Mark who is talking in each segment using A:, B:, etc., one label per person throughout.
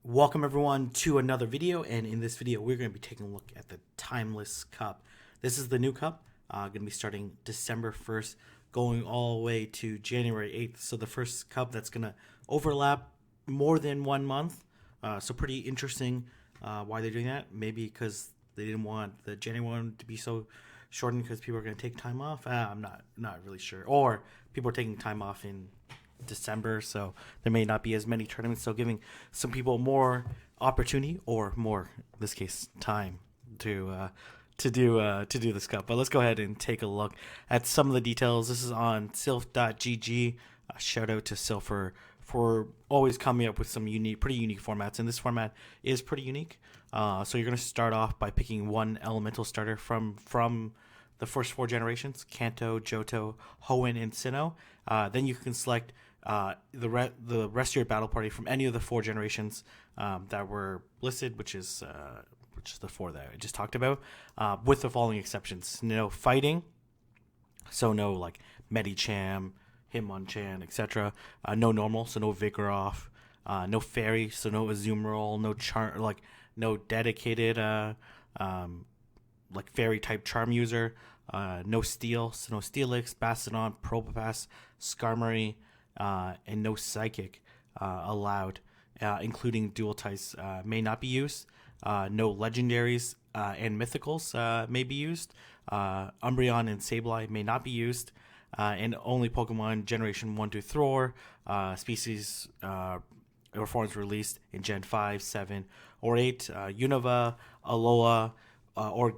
A: Welcome everyone to another video, and in this video we're going to be taking a look at the Timeless Cup. This is the new cup, going to be starting December 1st, going all the way to January 8th. So the first cup that's going to overlap more than 1 month. So pretty interesting why they're doing that. Maybe because they didn't want the January one to be so shortened because people are going to take time off. I'm not really sure. Or people are taking time off in December, so there may not be as many tournaments, so giving some people more opportunity, or more in this case time, to do this cup. But let's go ahead and take a look at some of the details. This is on Silph.gg. Shout out to Silph for always coming up with some pretty unique formats, and this format is pretty unique. So you're going to start off by picking one elemental starter from the first 4 generations: Kanto, Johto, Hoenn, and Sinnoh. Then you can select the rest of your battle party from any of the 4 generations that were listed, which is the 4 that I just talked about, with the following exceptions: no fighting, so no like Medicham, Hitmonchan, etc. No normal, so no Vigoroth. No fairy, so no Azumarill. No dedicated like fairy type charm user. No steel, so no Steelix, Bastiodon, Probopass, Skarmory, and no psychic allowed, including dual types may not be used. No legendaries and mythicals may be used. Umbreon and Sableye may not be used. And only Pokemon Generation 1 to 3 species or forms released in Gen 5, 7, or 8. Unova, Alola, or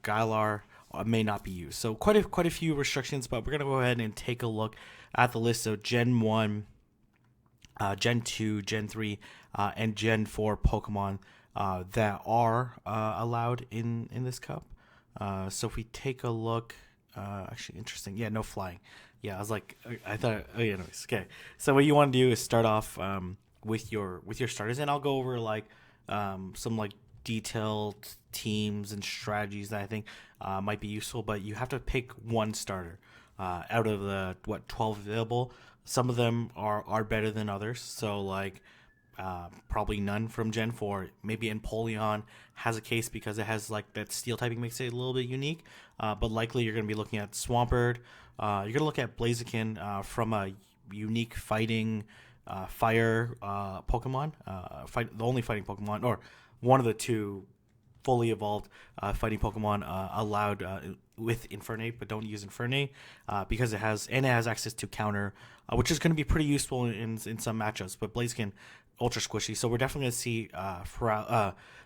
A: Galar may not be used. So quite a few restrictions, but we're going to go ahead and take a look at the list of Gen 1, Gen 2, Gen 3, and Gen 4 Pokemon that are allowed in this cup. So if we take a look, actually interesting. Yeah, no flying. Yeah, I was like, I thought, anyways, okay. So what you want to do is start off with your starters, and I'll go over like some like detailed teams and strategies that I think might be useful. But you have to pick one starter out of the 12 available. Some of them are better than others, so like probably none from Gen 4. Maybe Empoleon has a case because it has like that steel typing, makes it a little bit unique, but likely you're going to be looking at Swampert. You're going to look at Blaziken from a unique fighting fire Pokemon, the only fighting Pokemon, or one of the 2 fully evolved fighting Pokemon allowed with Infernape, but don't use Infernape because it has access to counter, which is going to be pretty useful in some matchups. But Blaziken, ultra squishy, so we're definitely going to see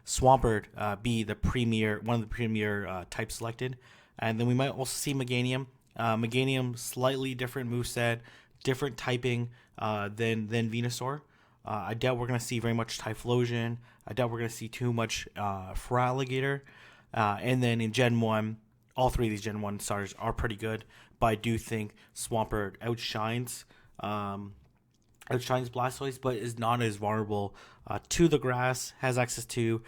A: Swampert be one of the premier types selected, and then we might also see Meganium. Meganium, slightly different moveset, different typing than Venusaur. I doubt we're going to see very much Typhlosion. I doubt we're going to see too much Feraligatr. And then in Gen 1, all 3 of these Gen 1 starters are pretty good, but I do think Swampert outshines Blastoise, but is not as vulnerable to the grass, has access to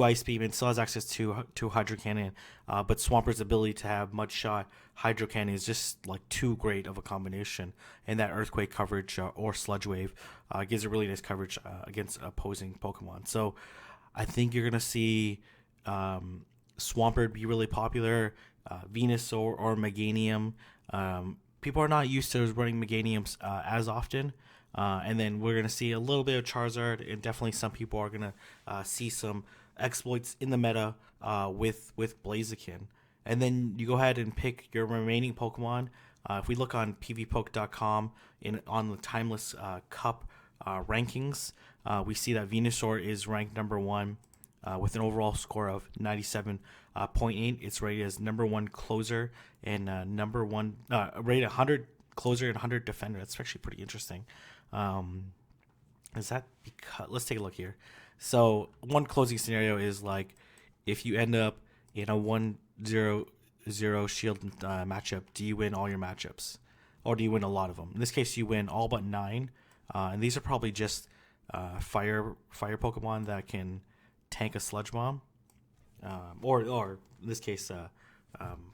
A: Ice Beam, and still has access to Hydro Cannon. But Swampert's ability to have Mud Shot, Hydro Cannon is just like too great of a combination, and that Earthquake coverage or Sludge Wave gives it really nice coverage against opposing Pokemon. So I think you're going to see Swampert be really popular, Venusaur or Meganium. People are not used to running Meganiums as often. And then we're going to see a little bit of Charizard, and definitely some people are going to see some exploits in the meta with Blaziken. And then you go ahead and pick your remaining Pokemon. If we look on pvpoke.com on the Timeless Cup rankings, we see that Venusaur is ranked number 1 with an overall score of 97.8. It's rated as number 1 closer and number 1 rated 100 closer and 100 defender. That's actually pretty interesting. Is that because, let's take a look here. So one closing scenario is like if you end up in a 1-0-0 shield matchup, do you win all your matchups, or do you win a lot of them? In this case, you win all but 9, and these are probably just fire Pokemon that can tank a Sludge Bomb, or in this case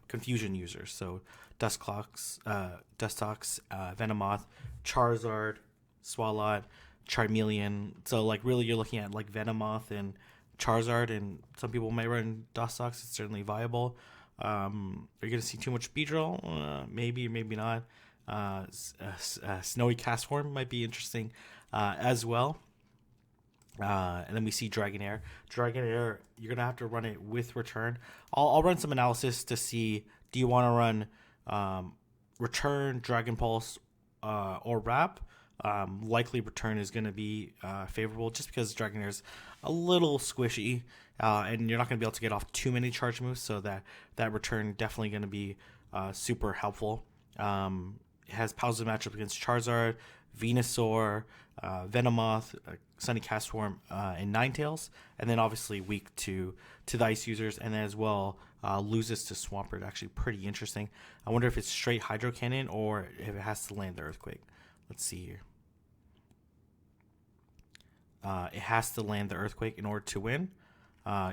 A: confusion users. So Dustox, Venomoth, Charizard, Swalot, Charmeleon. So like really you're looking at like Venomoth and Charizard, and some people might run Dustox. It's certainly viable. Are you going to see too much Beedrill? Maybe or maybe not. Snowy Castform might be interesting as well. And then we see Dragonair. Dragonair, you're going to have to run it with Return. I'll run some analysis to see, do you want to run Return, Dragon Pulse, or Wrap? Likely Return is going to be favorable just because Dragonair is a little squishy, and you're not going to be able to get off too many charge moves, so that Return definitely going to be super helpful. It has positive matchup against Charizard, Venusaur, Venomoth, Sunny Castform, and Ninetales, and then obviously weak to the Ice users, and then as well loses to Swampert. Actually pretty interesting. I wonder if it's straight Hydro Cannon or if it has to land the Earthquake. Let's see here. It has to land the Earthquake in order to win.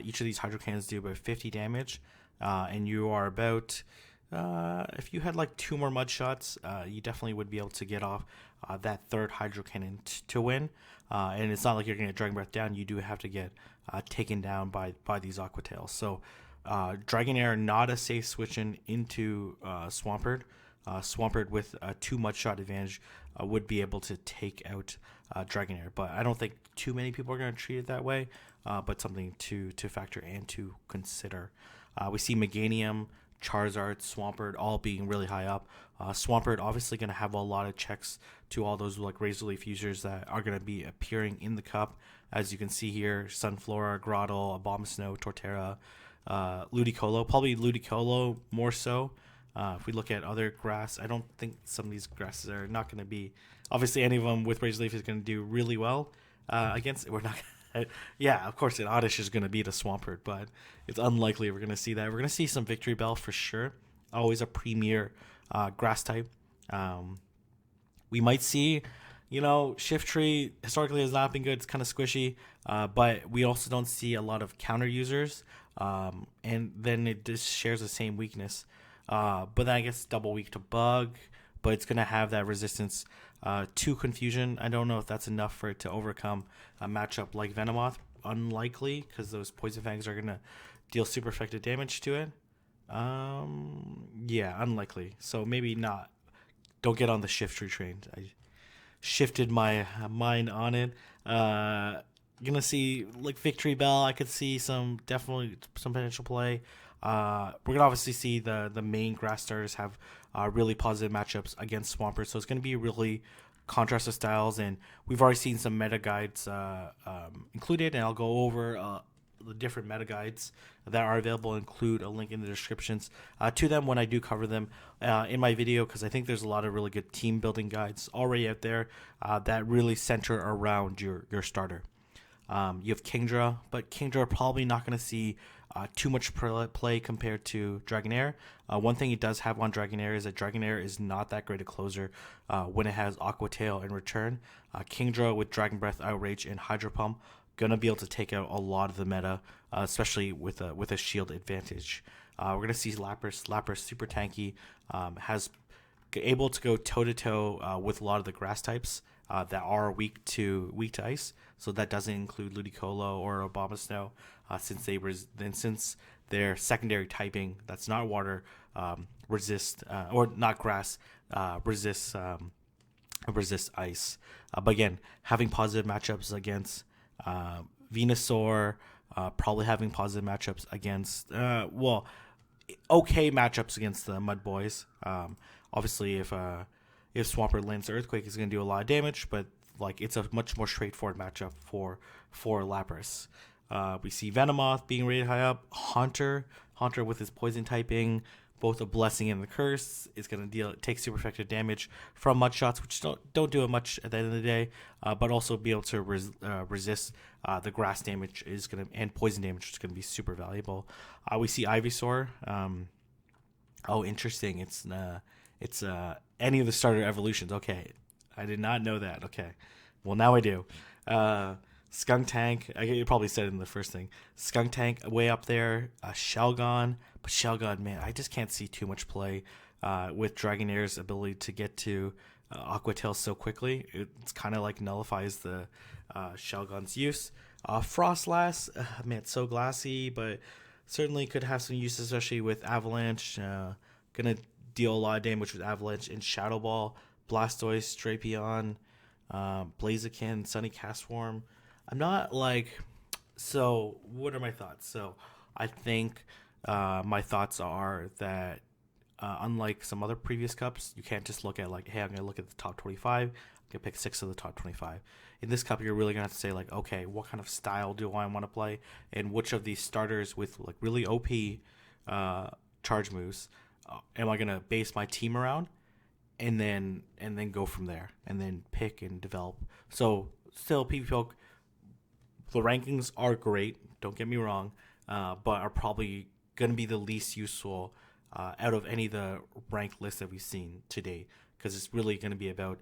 A: Each of these Hydro Cannons do about 50 damage, and you are about... if you had like 2 more Mud Shots, you definitely would be able to get off that third Hydro Cannon to win. And it's not like you're going to get Dragon Breath down. You do have to get taken down by these Aqua Tails. So Dragonair, not a safe switch-in into Swampert. Swampert with a 2 Mud Shot advantage would be able to take out Dragonair. But I don't think too many people are going to treat it that way, but something to factor and to consider. We see Meganium, Charizard, Swampert all being really high up. Swampert obviously going to have a lot of checks to all those like Razor Leaf users that are going to be appearing in the cup. As you can see here, Sunflora, Grottle, Abomasnow, Torterra, Ludicolo. Probably Ludicolo more so. If we look at other grass, I don't think some of these grasses are not going to be... Obviously, any of them with Razor Leaf is going to do really well against... We're not... Yeah, of course, an Oddish is going to beat a Swampert, but it's unlikely we're going to see that. We're going to see some Victory Bell for sure. Always a premier grass type. We might see, Shift Tree historically has not been good. It's kind of squishy, but we also don't see a lot of counter users, and then it just shares the same weakness. But then I guess double weak to Bug, but it's going to have that resistance to Confusion. I don't know if that's enough for it to overcome a matchup like Venomoth. Unlikely, because those Poison Fangs are going to deal super effective damage to it. Yeah, unlikely. So maybe not. Don't get on the Shift Tree train. I shifted my mind on it. Gonna see like Victory Bell. I could see definitely some potential play. We're gonna obviously see the main grass starters have really positive matchups against Swampert, so it's gonna be really contrasted styles, and we've already seen some meta guides included, and I'll go over the different meta guides that are available. Include a link in the descriptions to them when I do cover them in my video, because I think there's a lot of really good team building guides already out there that really center around your starter. You have Kingdra, but Kingdra probably not going to see too much play compared to Dragonair. One thing it does have on Dragonair is that Dragonair is not that great a closer when it has Aqua Tail in return. Kingdra with Dragon Breath, Outrage, and Hydro Pump gonna be able to take out a lot of the meta, especially with a shield advantage. We're gonna see Lapras. Lapras super tanky, has able to go toe to toe with a lot of the grass types that are weak to ice. So that doesn't include Ludicolo or Abomasnow, since their secondary typing that's not water resist or not grass resist ice. But again, having positive matchups against Venusaur, probably having positive matchups against okay matchups against the Mud Boys. Obviously, if Swampert lands the Earthquake, it's going to do a lot of damage, but like it's a much more straightforward matchup for Lapras. We see Venomoth being rated high up. Haunter with his poison typing, both a blessing and the curse, is going to take super effective damage from Mud Shots, which don't do it much at the end of the day, but also be able to resist the grass damage and poison damage, which is going to be super valuable. We see Ivysaur. Interesting. It's any of the starter evolutions. Okay, I did not know that. Okay, well now I do. Skuntank, you probably said it in the first thing. Skuntank way up there. Shelgon, but Shelgon, man, I just can't see too much play with Dragonair's ability to get to Aqua Tail so quickly. It's kind of like nullifies the Shelgon's use. Frostlass, man, it's so glassy, but certainly could have some use, especially with Avalanche. Gonna deal a lot of damage with Avalanche and Shadow Ball, Blastoise, Drapion, Blaziken, Sunny Castform. I'm not like. So, what are my thoughts? So, I think my thoughts are that unlike some other previous cups, you can't just look at like, hey, I'm going to look at the top 25. I'm going to pick 6 of the top 25. In this cup, you're really going to have to say like, okay, what kind of style do I want to play, and which of these starters with like really OP charge moves am I going to base my team around, and then go from there, and then pick and develop. So still, PvP the rankings are great. Don't get me wrong, but are probably going to be the least useful out of any of the ranked lists that we've seen today, because it's really going to be about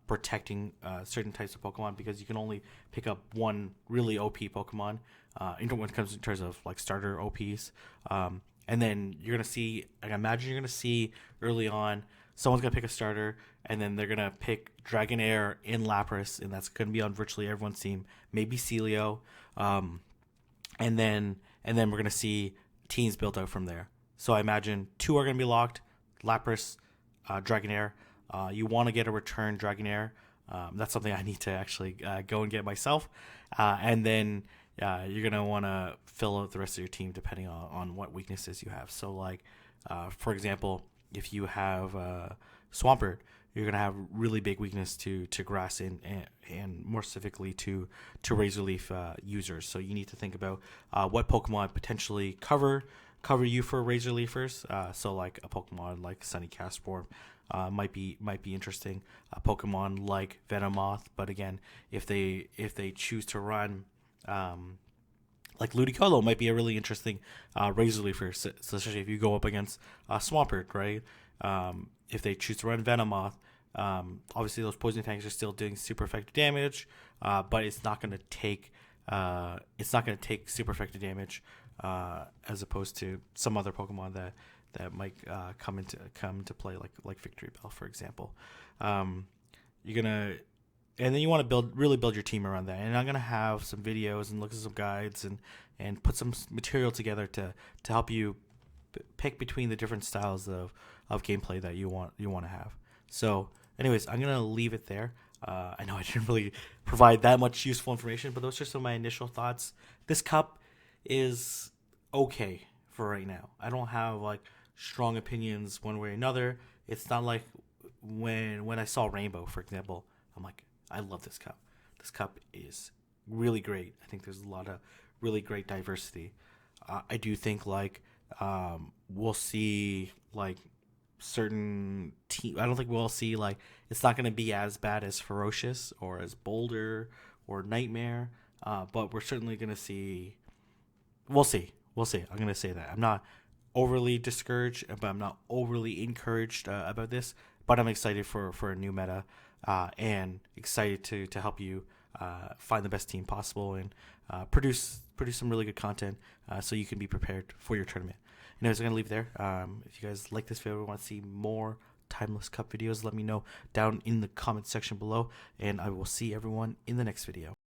A: protecting certain types of Pokemon, because you can only pick up one really OP Pokemon when it comes in terms of like starter OPs. And then you're going to see, I imagine you're going to see early on, someone's going to pick a starter, and then they're going to pick Dragonair in Lapras, and that's going to be on virtually everyone's team, maybe Celio. And then we're going to see teams built out from there. So I imagine 2 are going to be locked, Lapras, Dragonair. You want to get a return Dragonair. That's something I need to actually go and get myself. And then you're going to want to fill out the rest of your team depending on what weaknesses you have. So, like, for example, if you have Swampert, you're going to have really big weakness to grass and more specifically to Razor Leaf users. So you need to think about what Pokemon potentially cover you for Razor Leafers. So like a Pokemon like Sunny Castform might be interesting. A Pokemon like Venomoth, but again, if they choose to run like Ludicolo, might be a really interesting Razor Leafer, so especially if you go up against Swampert, right? If they choose to run Venomoth, obviously those poison fangs are still doing super effective damage, but it's not going to take super effective damage as opposed to some other Pokemon that might come into play, like Victory Bell, for example. And then you want to really build your team around that. And I'm gonna have some videos and look at some guides and put some material together to help you pick between the different styles of gameplay that you want to have. So, anyways, I'm gonna leave it there. I know I didn't really provide that much useful information, but those are some of my initial thoughts. This cup is okay for right now. I don't have like strong opinions one way or another. It's not like when I saw Rainbow, for example, I'm like, I love this cup. This cup is really great. I think there's a lot of really great diversity. I do think like we'll see like certain team. I don't think we'll see like it's not going to be as bad as Ferocious or as Boulder or Nightmare, but we're certainly going to see. We'll see. I'm going to say that. I'm not overly discouraged, but I'm not overly encouraged about this. But I'm excited for a new meta, and excited to help you find the best team possible and produce some really good content so you can be prepared for your tournament. Anyways, I'm going to leave it there. If you guys like this video or want to see more Timeless Cup videos, let me know down in the comment section below, and I will see everyone in the next video.